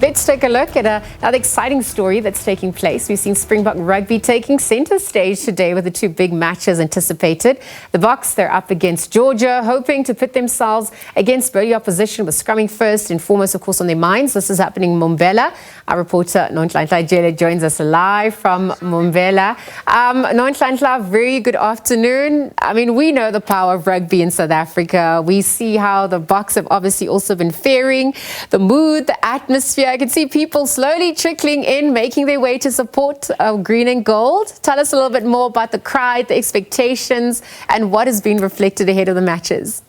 Let's take a look at another exciting story that's taking place. We've seen Springbok rugby taking centre stage today with the two big matches anticipated. The Boks, they're up against Georgia, hoping to put themselves against burly opposition with scrumming first and foremost, of course, on their minds. This is happening in Mbombela. Our reporter, Nonhlanhla Jele, joins us live from Mbombela. Nonhlanhla, very good afternoon. I mean, we know the power of rugby in South Africa. We see how the Boks have obviously also been faring, the mood, the atmosphere. I can see people slowly trickling in, making their way to support green and gold. Tell us a little bit more about the crowd, the expectations, and what has been reflected ahead of the matches.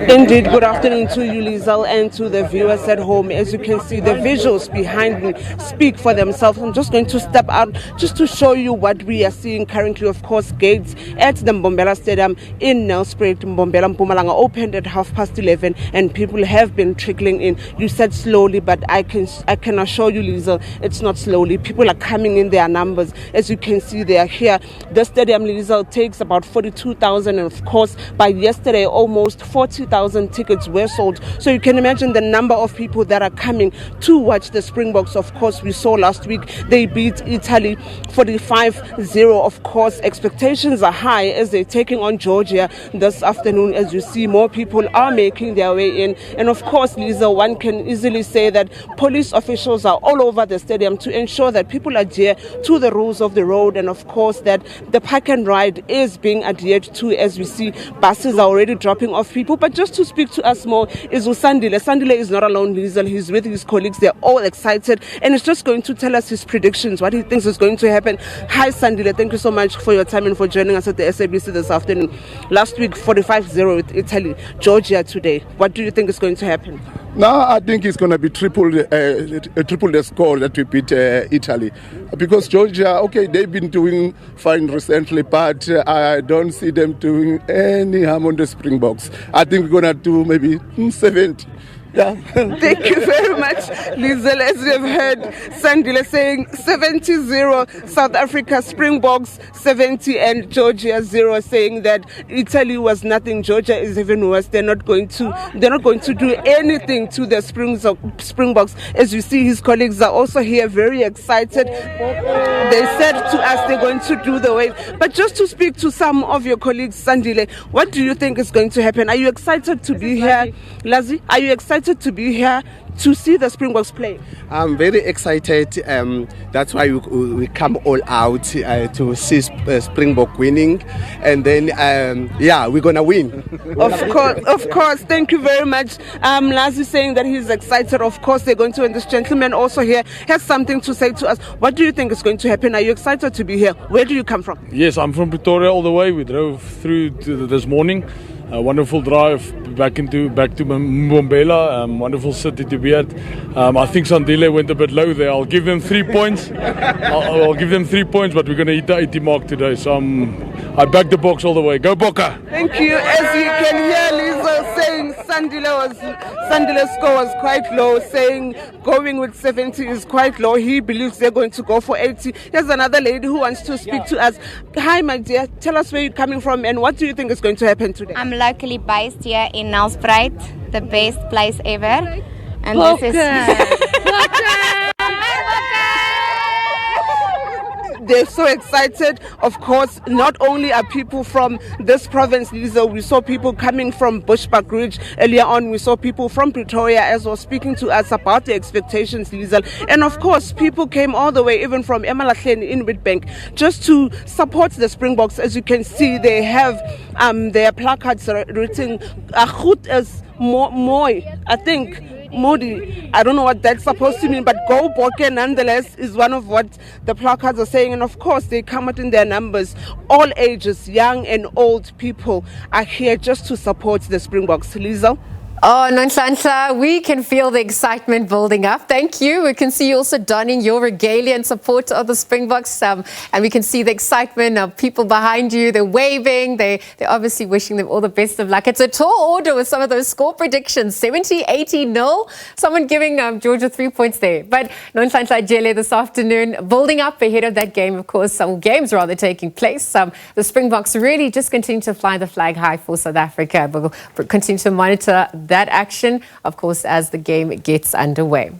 Indeed, good afternoon to you, Liesl, and to the viewers at home. As you can see, the visuals behind me speak for themselves. I'm just going to step out just to show you what we are seeing currently. Of course, gates at the Mbombela Stadium in Nelspruit, Mbombela, Mpumalanga, opened at 11:30, and people have been trickling in. You said slowly, but I can assure you, Liesl, it's not slowly. People are coming in their numbers. As you can see, they are here. The stadium, Liesl, takes about 42,000, and of course, by yesterday, almost 40,000 tickets were sold. So you can imagine the number of people that are coming to watch the Springboks. Of course, we saw last week they beat Italy 45-0. Of course, expectations are high as they're taking on Georgia this afternoon. As you see, more people are making their way in. And of course, Lisa, one can easily say that police officials are all over the stadium to ensure that people adhere to the rules of the road, and of course that the park and ride is being adhered to. As we see, buses are already dropping off people. But just to speak to us more is Sandile. Sandile is not alone, Liesl. He's with his colleagues. They're all excited, and he's just going to tell us his predictions, what he thinks is going to happen. Hi, Sandile. Thank you so much for your time and for joining us at the SABC this afternoon. Last week, 45-0 with Italy. Georgia today. What do you think is going to happen? No, I think it's going to be triple the score that we beat Italy. Because Georgia, okay, they've been doing fine recently, but I don't see them doing any harm on the Springboks. I think we're going to do maybe 70. Yeah. Thank you very much, Liesl. As you have heard, Sandile saying 70-0, South Africa Springboks 70, and Georgia 0, saying that Italy was nothing. Georgia is even worse. They're not going to do anything to the Springboks. As you see, his colleagues are also here, very excited. They said to us they're going to do the wave. But just to speak to some of your colleagues, Sandile, what do you think is going to happen? Are you excited to be here, Lazi? Are you excited to be here to see the Springboks play? I'm very excited. That's why we come all out to see Springbok winning, and then we're gonna win. Of course. Thank you very much. Lazi saying that he's excited. Of course, they're going to, and this gentleman also here has something to say to us. What do you think is going to happen? Are you excited to be here? Where do you come from? Yes, I'm from Pretoria all the way. We drove through this morning. A wonderful drive back to Mbombela. Wonderful city to be at. I think Sandile went a bit low there. I'll give them 3 points. I'll give them 3 points, but we're going to hit the 80 mark today. So I back the Boks all the way. Go Bokke! Thank you. As you can hear Lisa saying Sandile's score was quite low, saying going with 70 is quite low. He believes they're going to go for 80. Here's another lady who wants to speak to us. Hi, my dear. Tell us where you're coming from and what do you think is going to happen today? I'm locally based here in Nelspruit, the best place ever. And Bokke. This is They're so excited. Of course, not only are people from this province, Lisa, we saw people coming from Bushbuckridge earlier on. We saw people from Pretoria as well speaking to us about the expectations, Lisa. And of course, people came all the way, even from Nonhlanhla in Witbank, just to support the Springboks. As you can see, they have their placards written "Goed as Mooi," I think. Modi, I don't know what that's supposed to mean, but go Bokke nonetheless is one of what the placards are saying. And of course, they come out in their numbers. All ages, young and old people are here just to support the Springboks. Liesl? Oh, Nonhlanhla, we can feel the excitement building up. Thank you. We can see you also donning your regalia in support of the Springboks. And we can see the excitement of people behind you. They're waving. They're obviously wishing them all the best of luck. It's a tall order with some of those score predictions. 70, 80, 0. Someone giving Georgia 3 points there. But Nonhlanhla Jele this afternoon, building up ahead of that game, of course. Some games rather taking place. The Springboks really just continue to fly the flag high for South Africa. We'll continue to monitor that action, of course, as the game gets underway.